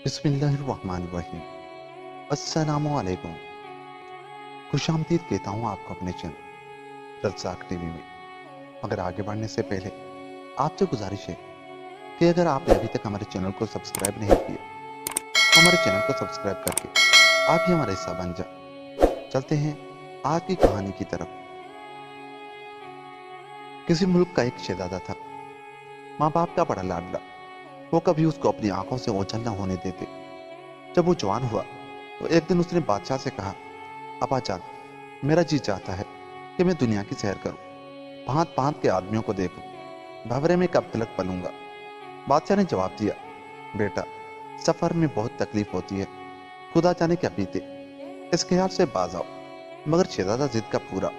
बिस्मिल्लाहिर्रहमानिर्रहीम। अस्सलामु अलैकुम। खुश आमदीद कहता हूँ आपको अपने चैनल रज़ाक टीवी में। मगर आगे बढ़ने से पहले आपसे गुजारिश है कि अगर आपने अभी तक हमारे चैनल को सब्सक्राइब नहीं किया तो हमारे चैनल को सब्सक्राइब करके आप ही हमारा हिस्सा बन जाए। चलते हैं आज की कहानी की तरफ। किसी मुल्क का एक शहजादा था, माँ बाप का बड़ा लाडला। वो कभी उसको अपनी आंखों से ओझल न होने देते। जब वो जवान हुआ तो एक दिन उसने बादशाह से कहा, अब्बा जान, मेरा जी चाहता है कि मैं दुनिया की सैर करूं, भांत भांत के आदमियों को देखूं, भंवरे में कब तलक पलूंगा। बादशाह ने जवाब दिया, बेटा, सफर में बहुत तकलीफ होती है, खुदा जाने क्या बीते, इस ख्याल से बाज आओ। मगर शहजादा जिद का पूरा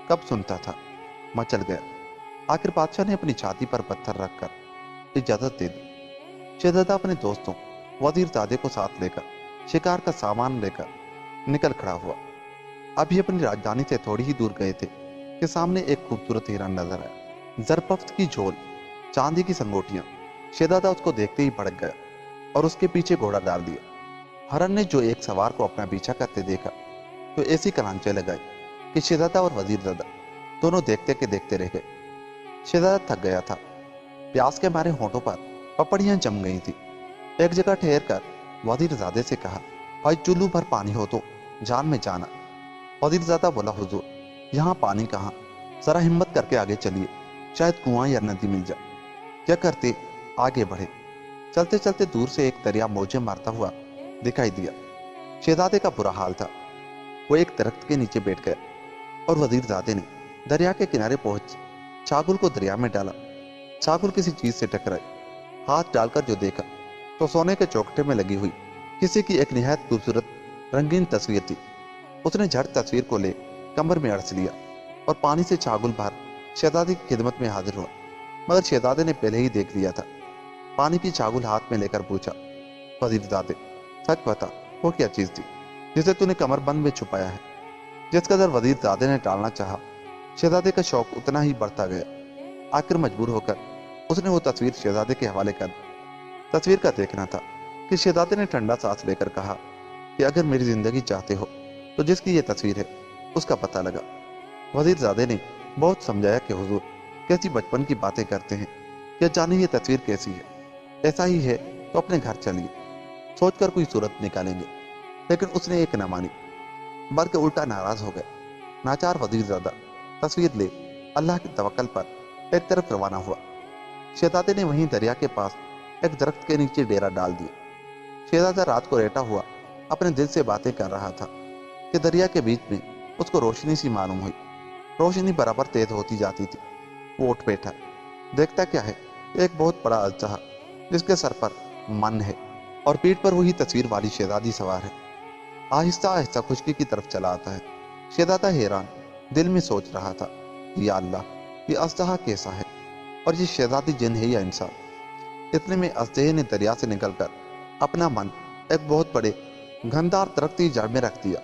कब सुनता था, मचल गया। आखिर बादशाह ने अपनी छाती पर पत्थर रखकर इजाजत दे दी। शहजादा अपने दोस्तों वजीरजादे को साथ लेकर शिकार का सामान लेकर निकल खड़ा हुआ। अभी अपनी राजधानी से थोड़ी ही दूर गए थे कि सामने एक खूबसूरत हिरन नजर आया। जरपफ्त की झोल, चांदी की संगोटियां। शहजादा उसको देखते ही भड़क गया और उसके पीछे घोड़ा डाल दिया। हरन ने जो एक सवार को अपना पीछा करते देखा तो ऐसी कलांचे लगाई कि शहजादा और वजीरजादा दोनों देखते के देखते रह गए। शहजादा थक गया था, प्यास के मारे होंठों पर पपड़ियां जम गई थी। एक जगह ठहर कर वजीरजादे से कहा, भाई चुल्लू भर पानी हो तो जान में जाना। वजीरजादा बोला, हुजूर, यहाँ पानी कहाँ, जरा हिम्मत करके आगे चलिए, शायद कुआं या नदी मिल जाए। क्या करते आगे बढ़े। चलते चलते दूर से एक दरिया मौजें मारता हुआ दिखाई दिया। शहजादे का बुरा हाल था। वो एक दरख्त के नीचे बैठ गया और वजीरजादे ने दरिया के किनारे पहुंच छागुल को दरिया में डाला। छागुल किसी चीज से टकराई। हाथ डालकर जो देखा तो सोने के चौखटे में लगी हुई किसी की एक निहायत खूबसूरत रंगीन तस्वीर थी। उसने झट तस्वीर को ले कमर में अड़स लिया और पानी से छागुल भर शहजादे की खिदमत में हाजिर हुआ। मगर शहजादे ने पहले ही देख लिया था। पानी की छागुल हाथ में लेकर पूछा, वजीरजादे, सच बता, वो क्या चीज थी जिसे तूने कमरबंद में छुपाया है। जिस कदर वजीरजादे ने टालना चाहा, शहजादे का शौक उतना ही बढ़ता गया। आखिर मजबूर होकर उसने वो तस्वीर शहजादे के हवाले कर दी। तस्वीर का देखना था कि शहजादे ने ठंडा सांस लेकर कहा कि अगर मेरी जिंदगी चाहते हो तो जिसकी ये तस्वीर है उसका पता लगा। वजीरजादे ने बहुत समझाया कि हुजूर, कैसी बचपन की बातें करते हैं, क्या जाने ये तस्वीर कैसी है। ऐसा ही है तो अपने घर चलिए, सोचकर कोई सूरत निकालेंगे। लेकिन उसने एक न मानी, बल्कि उल्टा नाराज हो गया। नाचार वजीरजादा तस्वीर ले अल्लाह के तवक्कल पर एक तरफ रवाना हुआ। शहजादे ने वहीं दरिया के पास एक दरख्त के नीचे डेरा डाल दिया। शहजादा रात को लेटा हुआ अपने दिल से बातें कर रहा था कि दरिया के बीच में उसको रोशनी सी मालूम हुई। रोशनी बराबर तेज होती जाती थी। वो उठ बैठा। देखता क्या है, एक बहुत बड़ा अजदहा जिसके सर पर मन है और पीठ पर वही तस्वीर वाली शहजादी सवार है। आहिस्ता आहिस्ता खुशकी की तरफ चला आता है। शहजादा हैरान दिल में सोच रहा था, या अल्लाह, ये अजदहा कैसा है और ये शहजादी जिन है या इंसान। इतने में अजदहे ने दरिया से निकलकर अपना मन एक बहुत बड़े घनदार दरख्त की जड़ में रख दिया।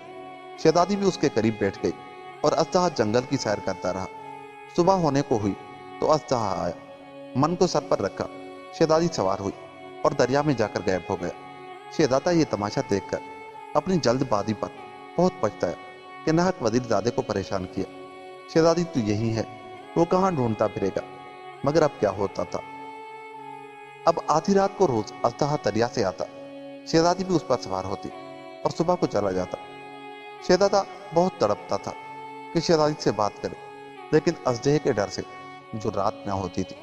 शहजादी भी उसके करीब बैठ गई और अजदहा जंगल की सैर करता रहा। सुबह होने को हुई तो अजदहा आया। मन को सर पर रखा शहजादी सवार हुई और दरिया में जाकर गायब हो गया। शहजादा ये तमाशा देखकर अपनी जल्दबाजी पर बहुत पछताया कि नाहक वजीरजादे को परेशान किया। शहजादी तू यही है, वो कहाँ ढूंढता फिरेगा। मगर अब क्या होता था। अब आधी रात को रोज अजदहा दरिया से आता। शहजादी भी उस पर सवार होती और सुबह को चला जाता। शहजादा बहुत तड़पता था कि शहजादी से बात करे, लेकिन अजदहे के डर से जो रात न होती थी।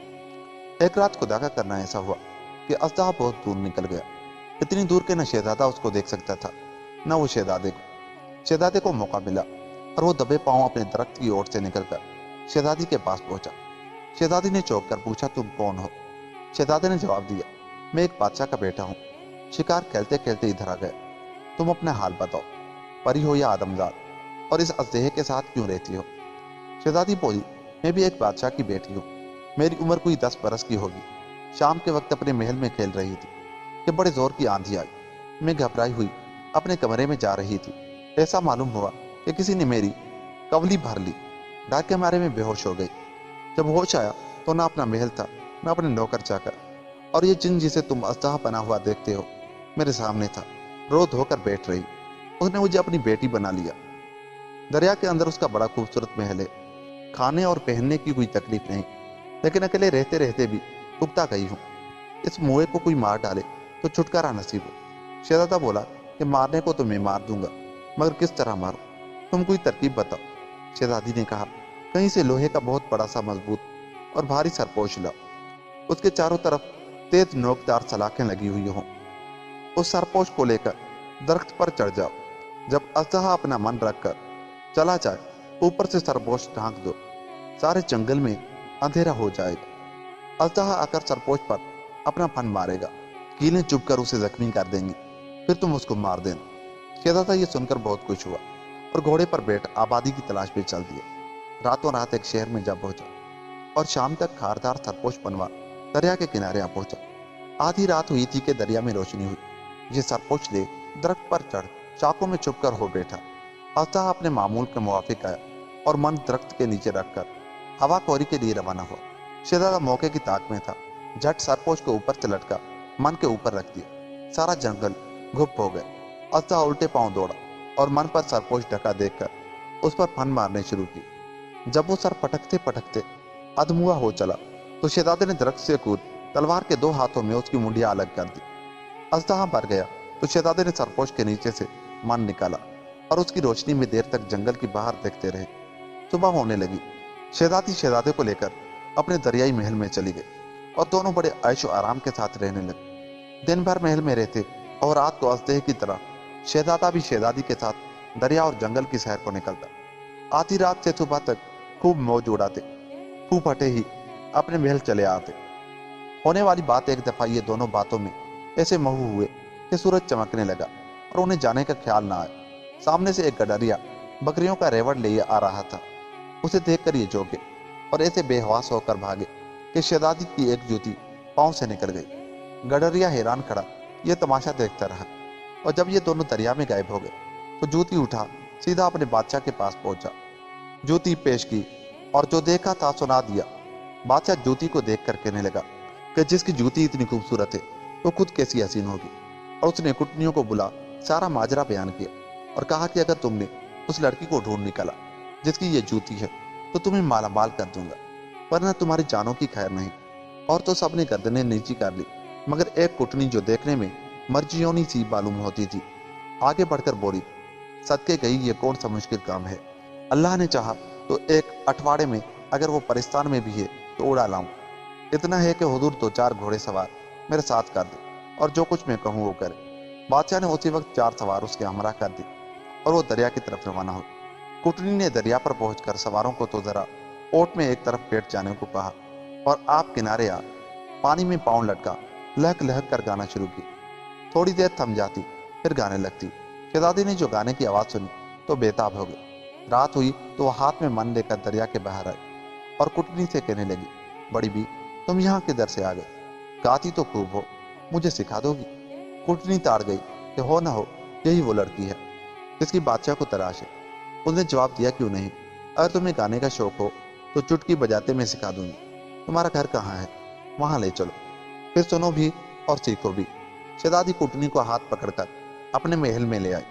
एक रात खुदा का करना ऐसा हुआ कि अजदहा बहुत दूर निकल गया। इतनी दूर के न शहजादा उसको देख सकता था न वो शहजादे को। शहजादे को मौका मिला और वो दबे पांव अपने दरख्त की ओर से निकलकर शहजादी के पास पहुंचा। शहजादी ने चौंक कर पूछा, तुम कौन हो। शहजादे ने जवाब दिया, मैं एक बादशाह का बेटा हूँ, शिकार खेलते खेलते इधर आ गया। तुम अपना हाल बताओ, परी हो या आदमजाद, और इस अजदहे के साथ क्यों रहती हो। शहजादी बोली, मैं भी एक बादशाह की बेटी हूँ, मेरी उम्र कोई 10 बरस की होगी। शाम के वक्त अपने महल में खेल रही थी कि बड़े जोर की आंधी आई। मैं घबराई हुई अपने कमरे में जा रही थी। ऐसा मालूम हुआ कि किसी ने मेरी कवली भर ली। डर के मारे में बेहोश हो गई। जब होश आया तो ना अपना महल था, ना अपने नौकर चाकर, और ये जिन जिसे तुम अजदहा बना हुआ देखते हो, मेरे सामने था, रो धोकर बैठ रही। उसने मुझे अपनी बेटी बना लिया। दरिया के अंदर उसका बड़ा खूबसूरत महल है। खाने और पहनने की कोई तकलीफ नहीं, लेकिन अकेले रहते रहते भी उबता गई हूँ। इस मुए को कोई मार डाले तो छुटकारा नसीब हो। शहजादा बोला कि मारने को तो मैं मार दूंगा, मगर किस तरह मारूं? तुम कोई तरकीब बताओ। शहजादी ने कहा, कहीं से लोहे का बहुत बड़ा सा मजबूत और भारी सरपोश लाओ। उसके चारों तरफ तेज नोकदार सलाखें लगी हुई हों। उस सरपोश को लेकर दरख्त पर चढ़ जाओ। जब अजहा अपना मन रखकर चला जाए, ऊपर से सरपोश ढांक दो। सारे जंगल में अंधेरा हो जाएगा। अजहा आकर सरपोश पर अपना फन मारेगा, कीलें चुभकर उसे जख्मी कर देंगी, फिर तुम उसको मार देना। शहजादा ये सुनकर बहुत खुश हुआ और घोड़े पर बैठ आबादी की तलाश में चल दिया। रातों रात एक शहर में जा पहुंचा और शाम तक खारदार सरपोश बनवा दरिया के किनारे आ पहुंचा। आधी रात हुई थी कि दरिया में रोशनी हुई। ये सरपोश ले दरख्त पर चढ़ चाकों में छुपकर हो बैठा। अजहा अपने मामूल के मुवाफिक आया और मन दरख्त के नीचे रखकर हवा खोरी के लिए रवाना हुआ। शहजादा मौके की ताक में था, झट सरपोश को ऊपर से लटका मन के ऊपर रख दिया। सारा जंगल गुप हो गया। अजहा उल्टे पांव दौड़ा और मन पर सरपोश ढका देखकर उस पर फन मारने शुरू की। जब वो सर पटकते पटकते अधमुआ हो चला तो शहजादे ने दरख्त से कूद तलवार के 2 हाथों में उसकी मुंडिया अलग कर दी। अजहा मर गया तो शहजादे ने सरपोश के नीचे से मन निकाला और उसकी रोशनी में देर तक जंगल की बाहर देखते रहे। सुबह होने लगी। शहजादी शहजादे को लेकर अपने दरियाई महल में चली गई और दोनों बड़े ऐशो आराम के साथ रहने लगे। दिन भर महल में रहते और रात को अजदहे की तरह शहजादा भी शहजादी के साथ दरिया और जंगल की सैर को निकलता। आधी रात से सुबह तक खूब मौज उड़ाते, फूफ हटे ही अपने महल चले आते। होने वाली बात, एक दफा ये दोनों बातों में ऐसे महू हुए कि सूरज चमकने लगा और उन्हें जाने का ख्याल ना आया। सामने से एक गडरिया बकरियों का रेवड़ ले आ रहा था। उसे देखकर ये चौंके और ऐसे बेहवास होकर भागे कि शहजादी की एक जूती पांव से निकल गई। गडरिया हैरान खड़ा यह तमाशा देखता रहा और जब ये दोनों दरिया में गायब हो गए तो जूती उठा सीधा अपने बादशाह के पास पहुंचा। जूती पेश की और जो देखा था सुना दिया। बादशाह जूती को देख कर कहने लगा कि जिसकी जूती इतनी खूबसूरत है वो खुद कैसी हसीन होगी। और उसने कुटनियों को बुला सारा माजरा बयान किया और कहा कि अगर तुमने उस लड़की को ढूंढ निकाला जिसकी ये जूती है तो तुम्हें मालामाल कर दूंगा, वरना तुम्हारी जानों की खैर नहीं। और तो सबने गर्दनें नीची कर ली, मगर एक कुटनी जो देखने में मर्जियोनी सी मालूम होती थी आगे बढ़कर बोली, सदके गई ये कौन सा मुश्किल काम है। अल्लाह ने चाहा तो एक अठवाड़े में अगर वो परिस्तान में भी है तो उड़ा लाऊं। इतना है कि हुजूर 2-4 घोड़े सवार मेरे साथ कर दे और जो कुछ मैं कहूँ वो करे। बादशाह ने उसी वक्त 4 सवार उसके हमरा कर दी और वो दरिया की तरफ रवाना हुई। कुटनी ने दरिया पर पहुंचकर सवारों को तो जरा ओट में एक तरफ बैठ जाने को कहा और आप किनारे आ पानी में पाँव लटका लहक लहक कर गाना शुरू की। थोड़ी देर थम जाती, फिर गाने लगती। शहजादी ने जो गाने की आवाज़ सुनी तो बेताब हो गई। रात हुई तो वह हाथ में मन लेकर दरिया के बाहर आई और कुटनी से कहने लगी, बड़ी बी तुम यहाँ किधर से आ गए? गाती तो खूब हो, मुझे सिखा दोगी? कुटनी ताड़ गई कि हो ना हो यही वो लड़की है जिसकी बादशाह को तलाश है। उसने जवाब दिया, क्यों नहीं, अगर तुम्हें गाने का शौक हो तो चुटकी बजाते मैं सिखा दूंगी। तुम्हारा घर कहाँ है, वहां ले चलो, फिर सुनो भी और सीखो भी। शहजादी कुटनी को हाथ पकड़कर अपने महल में ले आई।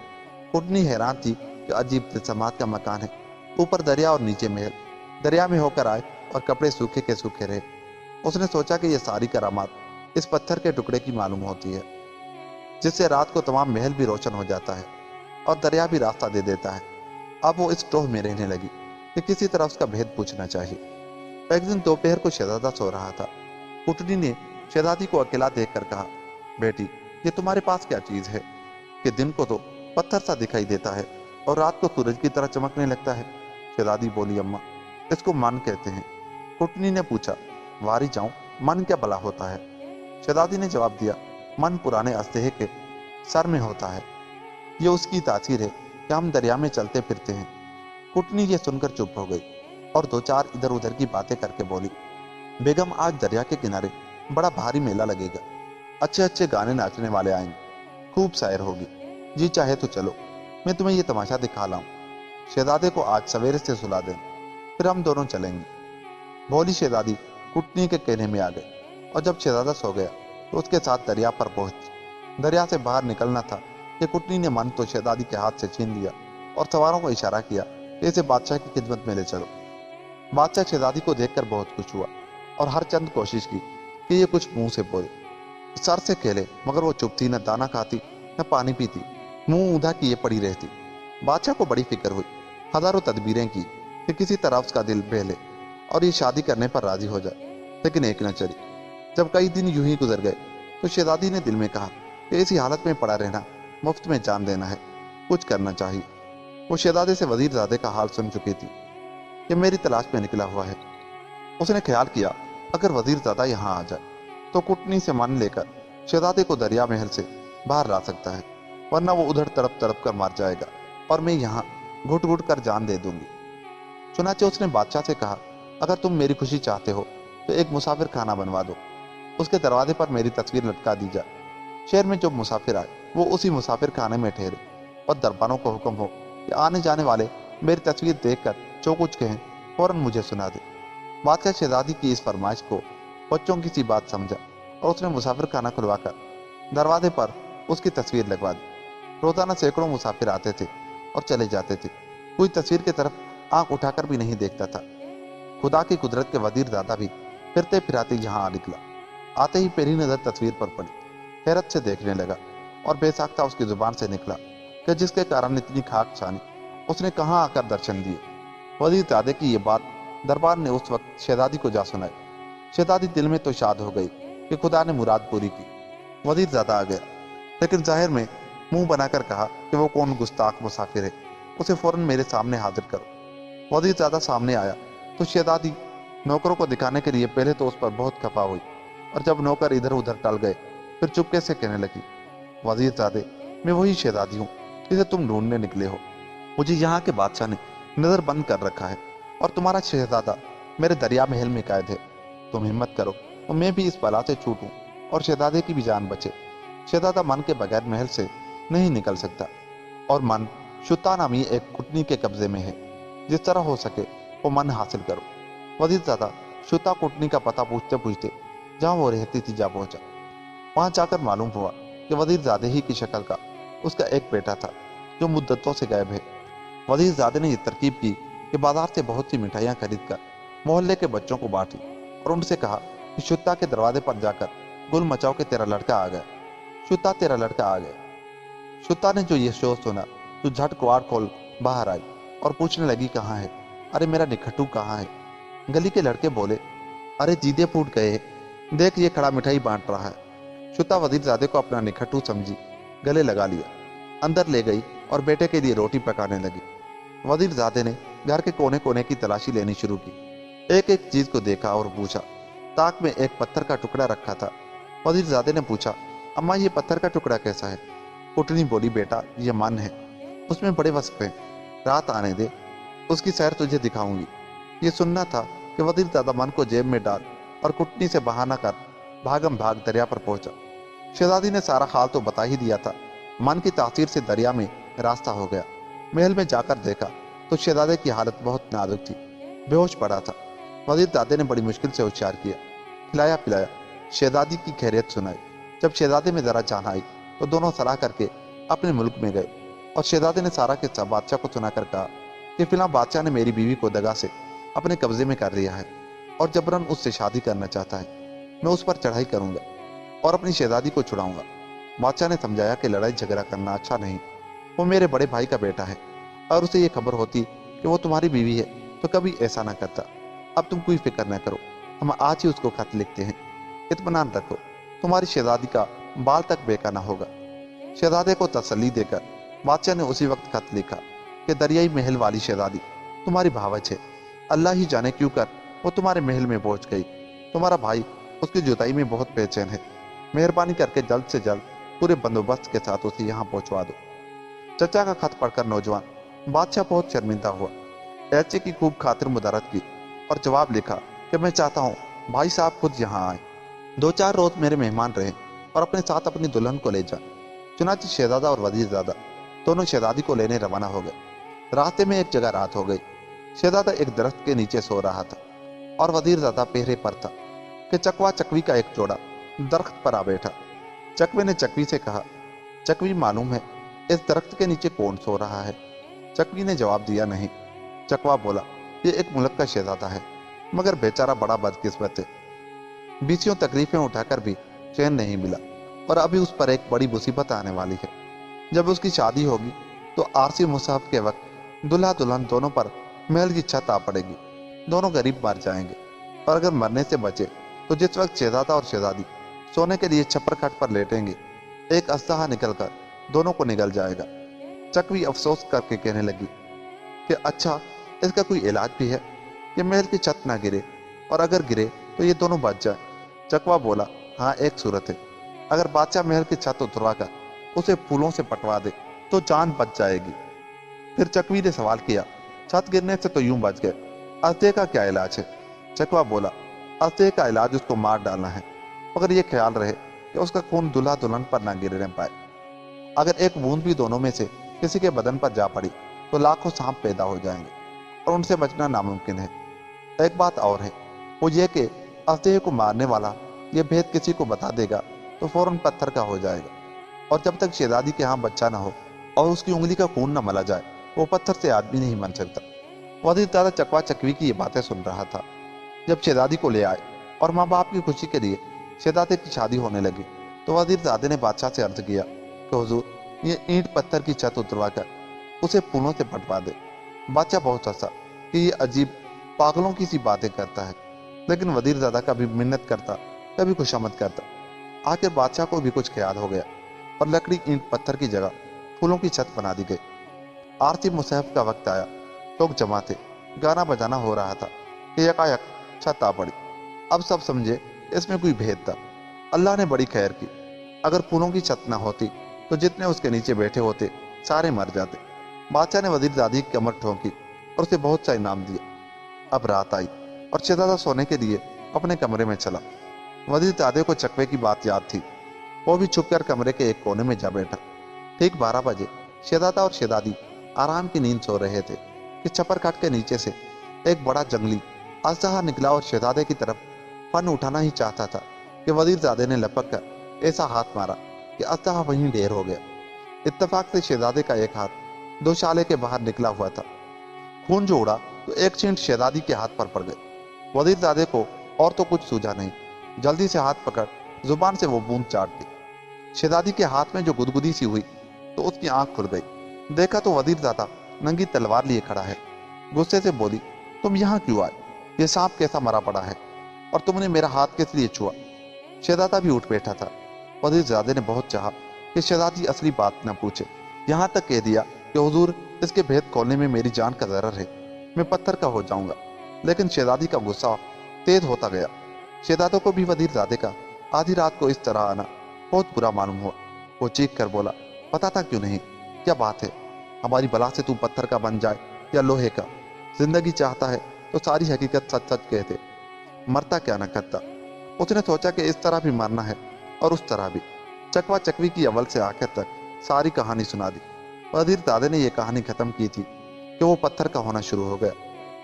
कुटनी हैरान थी कि अजीब समात का मकान है, ऊपर दरिया और नीचे महल। दरिया में होकर आए और कपड़े सूखे के सूखे रहे। उसने सोचा कि यह सारी करामात इस पत्थर के टुकड़े की मालूम होती है जिससे रात को तमाम महल भी रोशन हो जाता है और दरिया भी रास्ता दे देता है। अब वो इस टोह में रहने लगी कि किसी तरह उसका भेद पूछना चाहिए। एक दिन दोपहर को शहजादा सो रहा था। कुटनी ने शहजादी को अकेला देखकर कहा, बेटी ये तुम्हारे पास क्या चीज है कि दिन को तो पत्थर सा दिखाई देता है और रात को सूरज की तरह चमकने लगता है। शहजादी बोली, अम्मा इसको मन कहते हैं। कुटनी ने पूछा, वारी जाऊं मन क्या भला होता है? शहजादी ने जवाब दिया, मन पुराने अस्तहे के सर में होता है, ये उसकी तासीर है कि हम दरिया में चलते फिरते हैं। कुटनी ये सुनकर चुप हो गई और 2-4 इधर उधर की बातें करके बोली, बेगम आज दरिया के किनारे बड़ा भारी मेला लगेगा, अच्छे अच्छे गाने नाचने वाले आएंगे, खूब सैर होगी, जी चाहे तो चलो मैं तुम्हें ये तमाशा दिखा लाऊं। शहजादे को आज सवेरे से सुला दें, फिर हम दोनों चलेंगे। भोली शहजादी कुटनी के कहने में आ गई और जब शहजादा सो गया तो उसके साथ दरिया पर पहुंच दरिया से बाहर निकलना था कि कुटनी ने मन तो शहजादी के हाथ से छीन लिया और सवारों को इशारा किया कि इसे बादशाह की खिदमत में ले चलो। बादशाह शहजादी को देखकर बहुत खुश हुआ और हर चंद कोशिश की कि ये कुछ मुंह से बोले, सर से खेले, मगर वो चुप थी, न दाना खाती न पानी पीती, मुंह ऊंधा किए पड़ी रहती। बादशाह को बड़ी फिक्र हुई, हजारों तदबीरें की कि किसी तरह उसका दिल बहले और ये शादी करने पर राजी हो जाए, लेकिन एक न चली। जब कई दिन यूं ही गुजर गए तो शहजादी ने दिल में कहा कि इसी हालत में पड़ा रहना मुफ्त में जान देना है, कुछ करना चाहिए। वो शहजादे से वजीरजादे का हाल सुन चुकी थी कि मेरी तलाश में निकला हुआ है। उसने ख्याल किया अगर वजीरजादा यहाँ आ जाए तो कुटनी से मन लेकर शहजादे को दरिया महल से बाहर ला सकता है, वरना वो उधर तड़प तड़प कर मर जाएगा और मैं यहाँ घुट घुट कर जान दे दूंगी। चुनाचे उसने बादशाह से कहा, अगर तुम मेरी खुशी चाहते हो तो एक मुसाफिर खाना बनवा दो, उसके दरवाजे पर मेरी तस्वीर लटका दी जाए। शहर में जो मुसाफिर आए वो उसी मुसाफिर खाने में ठहरे और दरबारों को हुक्म हो कि आने जाने वाले मेरी तस्वीर देखकर जो कुछ कहें फौरन मुझे सुना दे। बादशाह शहजादी की इस फरमाइश को बच्चों की सी बात समझा और उसने मुसाफिर खाना खुलवाकर दरवाजे पर उसकी तस्वीर लगवा दी। रोजाना सैकड़ों मुसाफिर आते थे और चले जाते थे, कोई तस्वीर की तरफ आंख उठाकर भी नहीं देखता था। खुदा की कुदरत के वजीरजादा भी फिरते फिराते यहाँ आ निकला। आते ही पहली नजर तस्वीर पर पड़ी, हैरत से देखने लगा और बेसाख्ता उसकी जुबान से निकला कि जिसके कारण इतनी खाक छानी उसने कहाँ आकर दर्शन दिए। वजीरजादे की ये बात दरबार ने उस वक्त शहजादी को जा सुनाई। शहजादी दिल में तो शाद हो गई कि खुदा ने मुराद पूरी की। वजीरजादा आ गया, लेकिन जाहिर में मुंह बनाकर कहा कि वो कौन गुस्ताख मुसाफिर है, उसे फौरन मेरे सामने हाजिर करो। वजीरजादा सामने आया तो शहजादी नौकरों को दिखाने के लिए पहले तो उस पर बहुत खफा हुई, और जब नौकर इधर उधर टल गए फिर चुपके से कहने लगी, वजीरजादे, मैं वही शहजादी हूँ जिसे तुम ढूंढने निकले हो। मुझे यहाँ के बादशाह ने नजर बंद कर रखा है और तुम्हारा शहजादा मेरे दरिया महल में कैद है। तुम हिम्मत करो तो मैं भी इस बला से छूटूं और शहजादे की भी जान बचे। शहजादा मन के बगैर महल से नहीं निकल सकता और मन शुता नामी एक कुटनी के कब्जे में है। जिस तरह हो सके वो मन हासिल करो। वजीरजादा शुता कुटनी का पता पूछते पूछते जहां वो रहती थी जा पहुंचा। वहां जाकर मालूम हुआ कि वजीरजादे ही की शक्ल का उसका एक बेटा था जो मुद्दतों से गायब है। वजीरजादे ने ये तरकीब की कि बाजार से बहुत सी मिठाइयां खरीदकर मोहल्ले के बच्चों को बांटी और उनसे कहा कि शुता के दरवाजे पर जाकर गुल मचाओ कि तेरा लड़का आ गया। शुता, तेरा लड़का आ गया। शुता ने जो ये शोर सुना तो झट कुआड़ खोल बाहर आई और पूछने लगी, कहाँ है? अरे मेरा निखट्टू कहाँ है? गली के लड़के बोले, अरे जीदे फूट गए, देख ये खड़ा मिठाई बांट रहा है। शुता वजीरजादे को अपना निखट्टू समझी, गले लगा लिया, अंदर ले गई और बेटे के लिए रोटी पकाने लगी। वजीरजादे ने घर के कोने कोने की तलाशी लेनी शुरू की। एक एक चीज को देखा और पूछा। ताक में एक पत्थर का टुकड़ा रखा था। वजीरजादे ने पूछा, अम्मा ये पत्थर का टुकड़ा कैसा है? कुटनी बोली, बेटा ये मन है, उसमें बड़े वस्फ हैं, रात आने दे, उसकी सैर तुझे दिखाऊंगी। ये सुनना था कि वजीरजादा मन को जेब में डाल और कुटनी से बहाना कर भागम भाग दरिया पर पहुंचा। शहजादी ने सारा हाल तो बता ही दिया था। मन की तासीर से दरिया में रास्ता हो गया। महल में जाकर देखा तो शहजादे की हालत बहुत नाजुक थी, बेहोश पड़ा था। वजीरजादे ने बड़ी मुश्किल से होशियार किया, खिलाया पिलाया, शहजादी की खैरियत सुनाई। जब शहजादे में जरा जान आई तो दोनों सलाह करके अपने मुल्क में गए और शहजादे ने सारा किस्सा बादशाह को सुनाकर कहा कि फिलहाल बादशाह ने मेरी बीवी को दगा से अपने कब्जे में कर लिया है और जबरन उससे शादी करना चाहता है। मैं उस पर चढ़ाई करूंगा और अपनी शहजादी को छुड़ाऊंगा। बादशाह ने समझाया कि लड़ाई झगड़ा करना अच्छा नहीं, वो मेरे बड़े भाई का बेटा है और उसे ये खबर होती कि वो तुम्हारी बीवी है तो कभी ऐसा ना करता। अब तुम कोई फिक्र न करो, हम आज ही उसको खत लिखते हैं। इत्मीनान रखो, तुम्हारी शहजादी का बाल तक बेका ना होगा। शहजादे को तसल्ली देकर बादशाह ने उसी वक्त खत लिखा कि दरियाई महल वाली शहजादी तुम्हारी भावच है। अल्लाह ही जाने क्यों कर वो तुम्हारे महल में पहुंच गई। तुम्हारा भाई उसकी जुदाई में बहुत बेचैन है। मेहरबानी करके जल्द से जल्द पूरे बंदोबस्त के साथ उसे यहाँ पहुंचवा दो। चचा का खत पढ़कर नौजवान बादशाह बहुत शर्मिंदा हुआ। ऐचे की खूब खातिर मुदारत की और जवाब लिखा कि मैं चाहता हूँ भाई साहब खुद यहाँ आए, 2-4 रोज मेरे मेहमान रहे और अपने साथ अपनी दुल्हन को ले जाए। चुनांचे शहजादा और वजीरजादा दोनों शहजादी को लेने रवाना हो गए। रास्ते में एक जगह रात हो गई। शहजादा एक दरख्त के नीचे सो रहा था और वजीरजादा पहरे पर था कि चकवा चकवी का एक जोड़ा दरख्त पर आ बैठा। चकवे ने चकवी से कहा, चकवी मालूम है इस दरख्त के नीचे कौन सो रहा है? चकवी ने जवाब दिया, नहीं। चकवा बोला, ये एक मुल्क का शहजादा है, मगर बेचारा बड़ा बदकिस्मत है। बीसियों तकलीफें उठाकर भी चैन नहीं मिला और अभी उस पर एक बड़ी मुसीबत आने वाली है। जब उसकी शादी होगी तो आरसी मुसाहब के वक्त दुल्हा दुल्हन दोनों पर महल की छत आ पड़ेगी। दोनों गरीब मर जाएंगे और अगर मरने से बचे तो जिस वक्त शहजादा और शहजादी सोने के लिए छप्पर खाट पर लेटेंगे, एक अस्तहा निकलकर दोनों को निगल जाएगा। चकवी अफसोस करके कहने लगी कि अच्छा, इसका कोई इलाज भी है कि महल की छत ना गिरे, और अगर गिरे तो ये दोनों बच जाए? चकवा बोला, हाँ, एक सूरत है। अगर बादशाह महल की छत उतरवा कर उसे फूलों से पटवा दे तो जान बच जाएगी। फिर चकवी ने सवाल किया, छत गिरने से तो यूं बच गए, अस्तहे का क्या इलाज है? चकवा बोला, अस्तहे का इलाज उसको मार डालना है, मगर ये ख्याल रहे कि उसका खून दुल्हा दुल्हन पर ना गिरने पाए। अगर एक बूंद भी दोनों में से किसी के बदन पर जा पड़ी तो लाखों सांप पैदा हो जाएंगे और उनसे बचना नामुमकिन है। एक बात और है, वो ये कि अस्तहे को मारने वाला ये भेद किसी को बता देगा तो फौरन पत्थर का हो जाएगा, और जब तक शहजादी के यहाँ बच्चा ना हो और उसकी उंगली का खून न मला जाए, वो पत्थर से आदमी नहीं बन सकता। वजीर दादा चकवा चकवी की ये बातें सुन रहा था। जब शहजादी को ले आए और माँ बाप की खुशी के लिए शहजादे की शादी होने लगी तो वजीरजादे ने बादशाह से अर्ज किया कि हुजूर, ये ईंट पत्थर की छत उतरवा कर उसे फूलों से पटवा दे। बादशाह बहुत हंसा कि ये अजीब पागलों की सी बातें करता है, लेकिन वजीरजादा कभी मिन्नत करता, कभी खुशामद करता। आखिर बादशाह को भी कुछ ख्याल हो गया और लकड़ी ईंट पत्थर की जगह फूलों की छत बना दी गई। आरती मुसाहब का वक्त आया, लोग जमा थे, गाना बजाना हो रहा था कि यकायक छत आ पड़ी। अब सब समझे इसमें कोई भेद था। अल्लाह ने बड़ी खैर की। अगर फूलों की छत ना होती तो जितने उसके नीचे बैठे होते सारे मर जाते। बादशाह ने वजीरजादी की कमर ठोंकी और उसे बहुत सा इनाम दिया। अब रात आई और शहजादा सोने के लिए अपने कमरे में चला। वजीरजादे को चकवे की बात याद थी। वो भी छुपकर कमरे के एक कोने में जा बैठा। ठीक 12 बजे शहजादा और शहजादी आराम की नींद सो रहे थे कि छप्पर काट के नीचे से एक बड़ा जंगली अजदहा निकला और शहजादे की तरफ फन उठाना ही चाहता था कि वजीरजादे ने लपक कर ऐसा हाथ मारा कि अजदहा वहीं ढेर हो गया। इत्तेफाक से शहजादे का एक हाथ दोशाले के बाहर निकला हुआ था। खून जो उड़ा तो एक छींट शहजादी के हाथ पर पड़ गई। वजीरजादे को और तो कुछ सूझा नहीं, जल्दी से हाथ पकड़ जुबान से वो बूंद चाट दी। शहजादी के हाथ में जो गुदगुदी सी हुई तो उसकी आंख खुल गई। देखा तो वजीरजादा नंगी तलवार लिए खड़ा है। गुस्से से बोली, तुम यहाँ क्यों आए? ये सांप कैसा मरा पड़ा है और तुमने मेरा हाथ किस लिए छुआ? शहजादा भी उठ बैठा था। वजीरजादे ने बहुत चाहा कि शहजादी असली बात न पूछे, यहाँ तक कह दिया कि हुजूर, इसके भेद खोलने में मेरी जान का जरर है, मैं पत्थर का हो जाऊंगा। लेकिन शहजादी का गुस्सा तेज होता गया। शहजादों को भी वजीरजादे का आधी रात को इस तरह आना बहुत बुरा मालूम हुआ। वो चीख कर बोला, बताता क्यों नहीं? क्या बात है? हमारी बला से तू पत्थर का बन जाए या लोहे का? जिंदगी चाहता है तो सारी हकीकत सच सच कहते, मरता क्या न करता। उसने सोचा कि इस तरह भी मरना है और उस तरह भी। चकवा चकवी की अव्वल से आखिर तक सारी कहानी सुना दी। वजीरजादे ने यह कहानी खत्म की थी कि वो पत्थर का होना शुरू हो गया।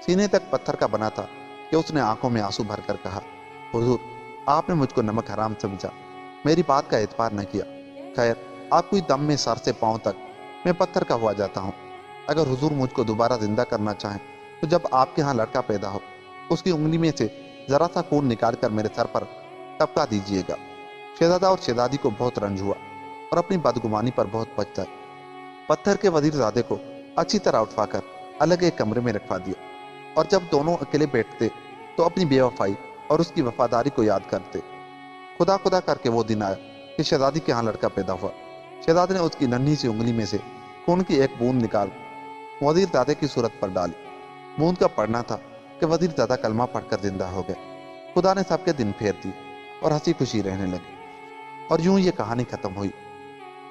सीने तक पत्थर का बना था कि उसने आंखों में आंसू भरकर कहा, हुजूर, आपने मुझको नमक हराम समझा, मेरी बात का एतबार न किया। खैर, आपको दम में सर से पांव तक मैं पत्थर का हुआ जाता हूँ। अगर हुजूर मुझको दोबारा जिंदा करना चाहें तो जब आपके यहाँ लड़का पैदा हो उसकी उंगली में से जरा सा खून निकाल कर मेरे सर पर टपका दीजिएगा। शहजादा और शहजादी को बहुत रंज हुआ और अपनी बदगुमानी पर बहुत पछताए। पत्थर के वजीरजादे को अच्छी तरह उठवाकर अलग एक कमरे में रखवा दिया और जब दोनों अकेले बैठते तो अपनी बेवफाई और उसकी वफादारी को याद करते। खुदा खुदा करके वो दिन आया कि शहजादी के यहाँ लड़का पैदा हुआ। शहजादी ने उसकी नन्ही सी उंगली में से खून की एक बूंद निकाल वजीरजादे की सूरत पर डाली। बूंद का पड़ना था कि वजीरजादा कलमा पढ़कर जिंदा हो गया। खुदा ने सबके दिन फेर दी और हंसी खुशी रहने लगी। और यूं ये कहानी खत्म हुई।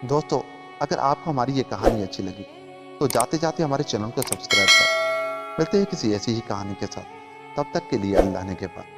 दोस्तों, अगर आपको हमारी ये कहानी अच्छी लगी तो जाते जाते हमारे चैनल को सब्सक्राइब करें। मिलते हैं किसी ऐसी ही कहानी के साथ। तब तक के लिए अल्लाह ने के पास।